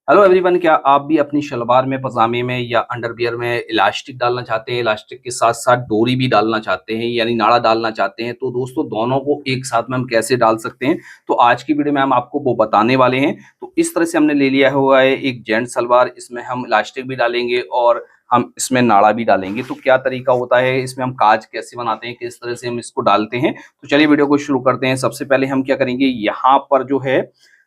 Hello everyone, क्या आप भी अपनी शलवार में, पजामे में या अंडरवियर में इलास्टिक डालना चाहते हैं? इलास्टिक के साथ साथ डोरी भी डालना चाहते हैं, यानी नाड़ा डालना चाहते हैं। तो दोस्तों, दोनों को एक साथ में हम कैसे डाल सकते हैं, तो आज की वीडियो में हम आपको वो बताने वाले हैं। तो इस तरह से हमने ले लिया हुआ है एक जेंट्स सलवार। इसमें हम इलास्टिक भी डालेंगे और हम इसमें नाड़ा भी डालेंगे। तो क्या तरीका होता है, इसमें हम काज कैसे बनाते हैं, किस तरह से हम इसको डालते हैं, तो चलिए वीडियो को शुरू करते हैं। सबसे पहले हम क्या करेंगे, यहाँ पर जो है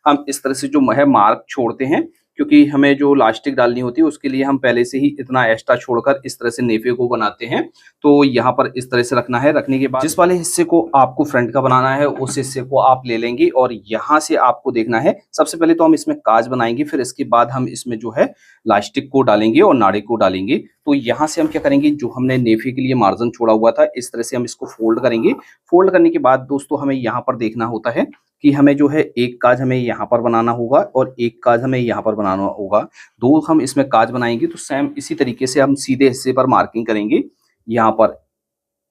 हम इस तरह से जो है मार्क छोड़ते हैं, क्योंकि हमें जो इलास्टिक डालनी होती है उसके लिए हम पहले से ही इतना एक्स्ट्रा छोड़कर इस तरह से नेफे को बनाते हैं। तो यहाँ पर इस तरह से रखना है। रखने के बाद जिस वाले हिस्से को आपको फ्रंट का बनाना है उस हिस्से को आप ले लेंगे और यहाँ से आपको देखना है। सबसे पहले तो हम इसमें काज बनाएंगे, फिर इसके बाद हम इसमें जो है इलास्टिक को डालेंगे और नाड़े को डालेंगे। तो यहाँ से हम क्या करेंगे, जो हमने नेफे के लिए मार्जिन छोड़ा हुआ था इस तरह से हम इसको फोल्ड करेंगे। फोल्ड करने के बाद दोस्तों हमें यहाँ पर देखना होता है कि हमें जो है एक काज हमें यहाँ पर बनाना होगा और एक काज हमें यहाँ पर बनाना होगा। दो हम इसमें काज बनाएंगे। तो सेम इसी तरीके से हम सीधे हिस्से पर मार्किंग करेंगे। यहाँ पर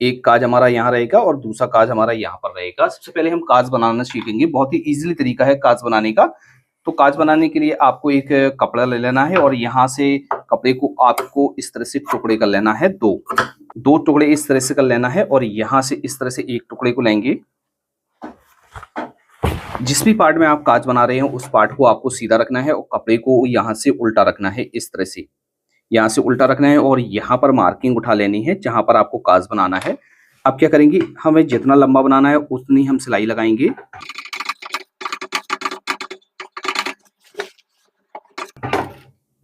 एक काज हमारा यहाँ रहेगा और दूसरा काज हमारा यहाँ पर रहेगा। सबसे पहले हम काज बनाना सीखेंगे। बहुत ही इजीली तरीका है काज बनाने का। तो काज बनाने के लिए आपको एक कपड़ा ले लेना है और यहाँ से कपड़े को आपको इस तरह से टुकड़े कर लेना है। दो टुकड़े इस तरह से कर लेना है और यहाँ से इस तरह से एक टुकड़े को लेंगे। जिस भी पार्ट में आप काज बना रहे हैं उस पार्ट को आपको सीधा रखना है और कपड़े को यहाँ से उल्टा रखना है। इस तरह से यहाँ से उल्टा रखना है और यहाँ पर मार्किंग उठा लेनी है जहां पर आपको काज बनाना है। अब क्या करेंगे, हमें जितना लंबा बनाना है उतनी हम सिलाई लगाएंगे।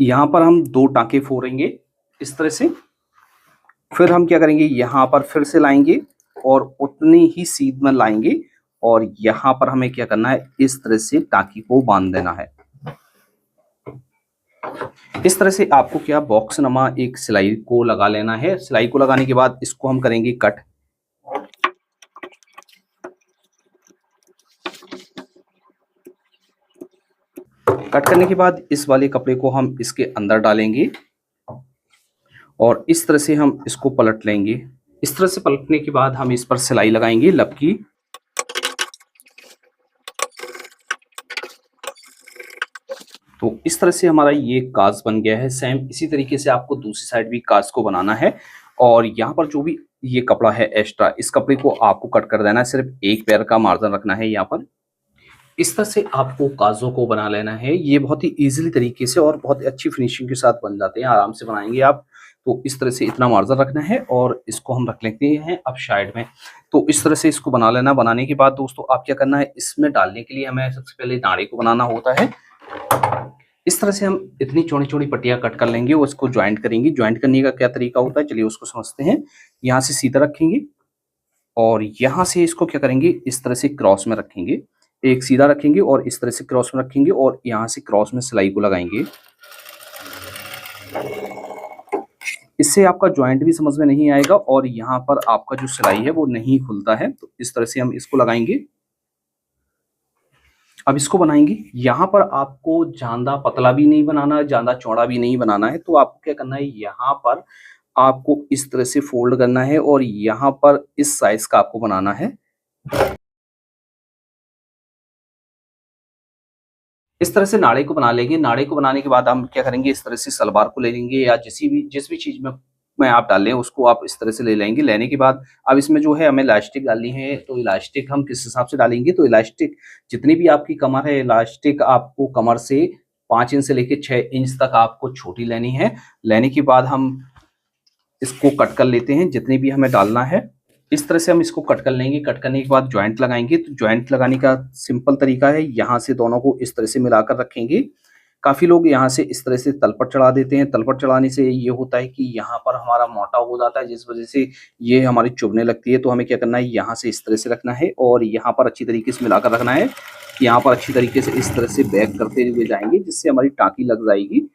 यहाँ पर हम दो टांके फोड़ेंगे इस तरह से। फिर हम क्या करेंगे, यहाँ पर फिर से लाएंगे और उतनी ही सीध में लाएंगे और यहाँ पर हमें क्या करना है, इस तरह से टांकी को बांध देना है। इस तरह से आपको क्या बॉक्स नमा एक सिलाई को लगा लेना है। सिलाई को लगाने के बाद इसको हम करेंगे कट। कट करने के बाद इस वाले कपड़े को हम इसके अंदर डालेंगे और इस तरह से हम इसको पलट लेंगे। इस तरह से पलटने के बाद हम इस पर सिलाई लगाएंगे लपकी। तो इस तरह से हमारा ये काज बन गया है। सेम इसी तरीके से आपको दूसरी साइड भी काज को बनाना है और यहाँ पर जो भी ये कपड़ा है एक्स्ट्रा, इस कपड़े को आपको कट कर देना है। सिर्फ एक पैर का मार्जिन रखना है यहाँ पर। इस तरह से आपको काजों को बना लेना है। ये बहुत ही इजीली तरीके से और बहुत अच्छी फिनिशिंग के साथ बन जाते हैं, आराम से बनाएंगे आप। तो इस तरह से इतना मार्जिन रखना है और इसको हम रख लेते हैं अब साइड में। तो इस तरह से इसको बना लेना। बनाने के बाद दोस्तों आप क्या करना है, इसमें डालने के लिए हमें सबसे पहले नाड़े को बनाना होता है। इस तरह से हम इतनी चौड़ी चौड़ी पट्टियां कट कर लेंगे और उसको ज्वाइंट करेंगे। ज्वाइंट करने का क्या तरीका होता है, चलिए उसको समझते हैं। यहाँ से सीधा रखेंगे और यहाँ से इसको क्या करेंगे, इस तरह से क्रॉस में रखेंगे। एक सीधा रखेंगे और इस तरह से क्रॉस में रखेंगे और यहाँ से क्रॉस में सिलाई को लगाएंगे। इससे आपका ज्वाइंट भी समझ में नहीं आएगा और यहाँ पर आपका जो सिलाई है वो नहीं खुलता है। तो इस तरह से हम इसको लगाएंगे। अब इसको बनाएंगे। यहाँ पर आपको ज्यादा पतला भी नहीं बनाना, ज्यादा चौड़ा भी नहीं बनाना है। तो आपको क्या करना है, यहाँ पर आपको इस तरह से फोल्ड करना है और यहाँ पर इस साइज का आपको बनाना है। इस तरह से नाड़े को बना लेंगे। नाड़े को बनाने के बाद हम क्या करेंगे, इस तरह से सलवार को ले लेंगे या जिस भी चीज में आप डालें उसको आप इस तरह से ले लेंगे। लेने के बाद अब इसमें जो है हमें इलास्टिक डालनी है। तो इलास्टिक हम किस हिसाब से डालेंगे, तो इलास्टिक जितनी भी आपकी कमर है, इलास्टिक आपको कमर से 5 इंच से लेकर 6 इंच तक आपको छोटी लेनी है। लेने के बाद हम इसको कट कर लेते हैं जितनी भी हमें डालना है। इस तरह से हम इसको कट कर लेंगे। कट करने के बाद ज्वाइंट लगाएंगे। तो ज्वाइंट लगाने का सिंपल तरीका है, यहाँ से दोनों को इस तरह से मिलाकर रखेंगे। काफी लोग यहाँ से इस तरह से तलपट चढ़ा देते हैं। तलपट चढ़ाने से ये होता है कि यहाँ पर हमारा मोटा हो जाता है, जिस वजह से ये हमारी चुभने लगती है। तो हमें क्या करना है, यहाँ से इस तरह से रखना है और यहाँ पर अच्छी तरीके से मिलाकर रखना है। यहाँ पर अच्छी तरीके से इस तरह से बैक करते हुए जाएंगे जिससे हमारी टाँकी लग जाएगी।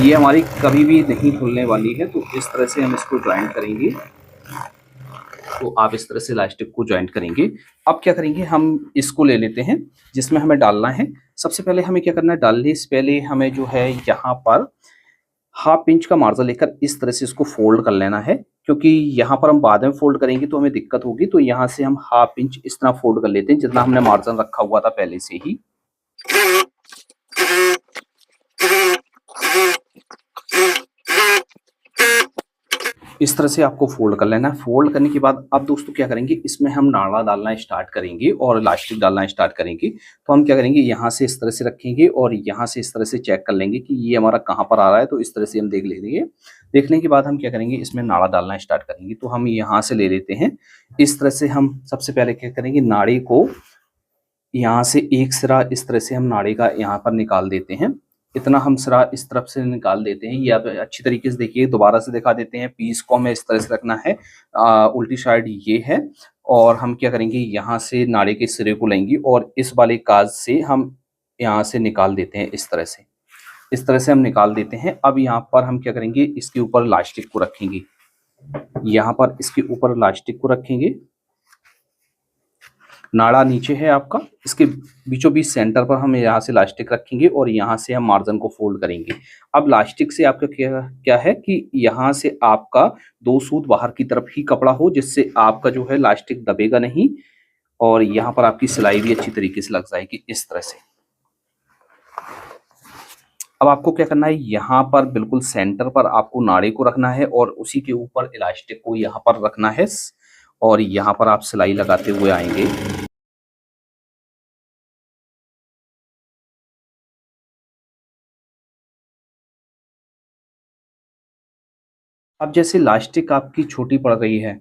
ये हमारी कभी भी नहीं खुलने वाली है। तो इस तरह से हम इसको ज्वाइंट करेंगे। तो आप इस तरह से इलास्टिक को ज्वाइंट करेंगे। अब क्या करेंगे, हम इसको ले लेते हैं जिसमें हमें डालना है। सबसे पहले हमें क्या करना है, डालने से पहले हमें जो है यहाँ पर 1/2 इंच का मार्जिन लेकर इस तरह से इसको फोल्ड कर लेना है, क्योंकि यहाँ पर हम बाद में फोल्ड करेंगे तो हमें दिक्कत होगी। तो यहाँ से हम 1/2 इंच इस तरह फोल्ड कर लेते हैं जितना हमने मार्जिन रखा हुआ था पहले से ही। इस तरह से आपको फोल्ड कर लेना है। फोल्ड करने के बाद अब दोस्तों क्या करेंगे, इसमें हम नाड़ा डालना स्टार्ट करेंगे और इलास्टिक डालना स्टार्ट करेंगे। तो हम क्या करेंगे, यहाँ से इस तरह से रखेंगे और यहाँ से इस तरह से चेक कर लेंगे कि ये हमारा कहाँ पर आ रहा है। तो इस तरह से हम देख लेंगे। देखने के बाद हम क्या करेंगे, इसमें नाड़ा डालना स्टार्ट करेंगे। तो हम यहाँ से ले लेते हैं। इस तरह से हम सबसे पहले क्या करेंगे, नाड़े को यहाँ से एक सिरा इस तरह से हम नाड़े का यहाँ पर निकाल देते हैं। इतना हम सिरा इस तरफ से निकाल देते हैं। ये आप अच्छी तरीके से देखिए, दोबारा से दिखा देते हैं। पीस को हमें इस तरह से रखना है, उल्टी साइड ये है। और हम क्या करेंगे, यहाँ से नाड़े के सिरे को लेंगे और इस वाले काज से हम यहाँ से निकाल देते हैं। इस तरह से हम निकाल देते हैं। अब यहाँ पर हम क्या करेंगे, इसके ऊपर इलास्टिक को रखेंगे। यहाँ पर इसके ऊपर इलास्टिक को रखेंगे। नाड़ा नीचे है आपका, इसके बीचों बीच सेंटर पर हम यहाँ से इलास्टिक रखेंगे और यहाँ से हम मार्जिन को फोल्ड करेंगे। अब इलास्टिक से आपका क्या क्या है कि यहाँ से आपका 2 सूत बाहर की तरफ ही कपड़ा हो, जिससे आपका जो है इलास्टिक दबेगा नहीं और यहाँ पर आपकी सिलाई भी अच्छी तरीके से लग जाएगी इस तरह से। अब आपको क्या करना है, यहाँ पर बिल्कुल सेंटर पर आपको नाड़े को रखना है और उसी के ऊपर इलास्टिक को यहाँ पर रखना है और यहाँ पर आप सिलाई लगाते हुए आएंगे। अब जैसे इलास्टिक आपकी छोटी पड़ रही है,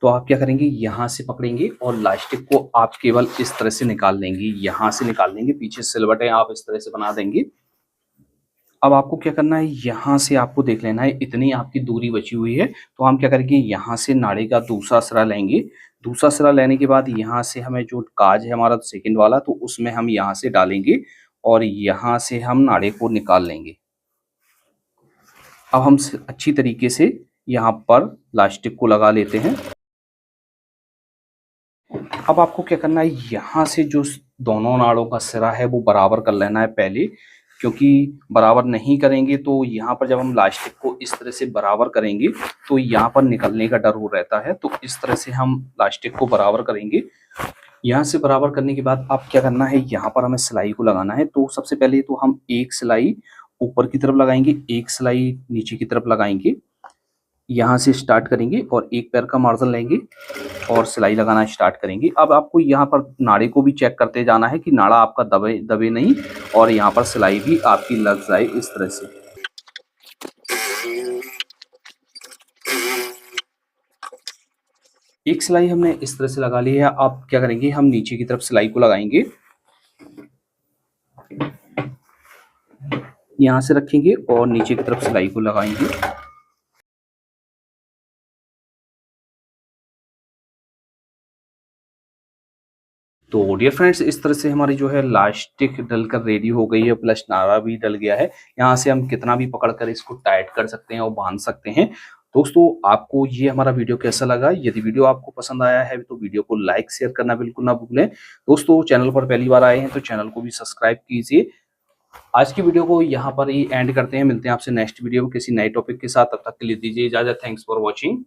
तो आप क्या करेंगे, यहाँ से पकड़ेंगे और इलास्टिक को आप केवल इस तरह से निकाल लेंगे। यहाँ से निकाल लेंगे, पीछे सिलवटें आप इस तरह से बना देंगे। अब आपको क्या करना है, यहाँ से आपको देख लेना है इतनी आपकी दूरी बची हुई है। तो हम क्या करेंगे, यहाँ से नाड़े का दूसरा सिरा लेंगे। दूसरा सिरा लेने के बाद यहाँ से हमें जो काज है हमारा सेकंड वाला, तो उसमें हम यहाँ से डालेंगे और यहाँ से हम नाड़े को निकाल लेंगे। अब हम अच्छी तरीके से यहाँ पर इलास्टिक को लगा लेते हैं। अब आपको क्या करना है, यहाँ से जो दोनों नाड़ों का सिरा है वो बराबर कर लेना है पहले, क्योंकि बराबर नहीं करेंगे तो यहाँ पर जब हम इलास्टिक को इस तरह से बराबर करेंगे तो यहाँ पर निकलने का डर हो रहता है। तो इस तरह से हम इलास्टिक को बराबर करेंगे। यहाँ से बराबर करने के बाद आप क्या करना है, यहाँ पर हमें सिलाई को लगाना है। तो सबसे पहले तो हम एक सिलाई ऊपर की तरफ लगाएंगे, एक सिलाई नीचे की तरफ लगाएंगे। यहाँ से स्टार्ट करेंगे और एक पैर का मार्जिन लेंगे और सिलाई लगाना स्टार्ट करेंगे। अब आपको यहाँ पर नाड़े को भी चेक करते जाना है कि नाड़ा आपका दबे नहीं और यहाँ पर सिलाई भी आपकी लग जाए इस तरह से। एक सिलाई हमने इस तरह से लगा ली है। अब क्या करेंगे, हम नीचे की तरफ सिलाई को लगाएंगे, यहाँ से रखेंगे और नीचे की तरफ सिलाई को लगाएंगे। तो डियर फ्रेंड्स, इस तरह से हमारी जो है इलास्टिक डलकर रेडी हो गई है, प्लस नाड़ा भी डल गया है। यहाँ से हम कितना भी पकड़कर इसको टाइट कर सकते हैं और बांध सकते हैं। दोस्तों, आपको ये हमारा वीडियो कैसा लगा? यदि वीडियो आपको पसंद आया है तो वीडियो को लाइक शेयर करना बिल्कुल ना भूलें। दोस्तों, चैनल पर पहली बार आए हैं तो चैनल को भी सब्सक्राइब कीजिए। आज की वीडियो को यहाँ पर ही एंड करते हैं। मिलते हैं आपसे नेक्स्ट वीडियो में किसी नए टॉपिक के साथ। तब तक के लिए दीजिए इजाजत। Thanks for watching.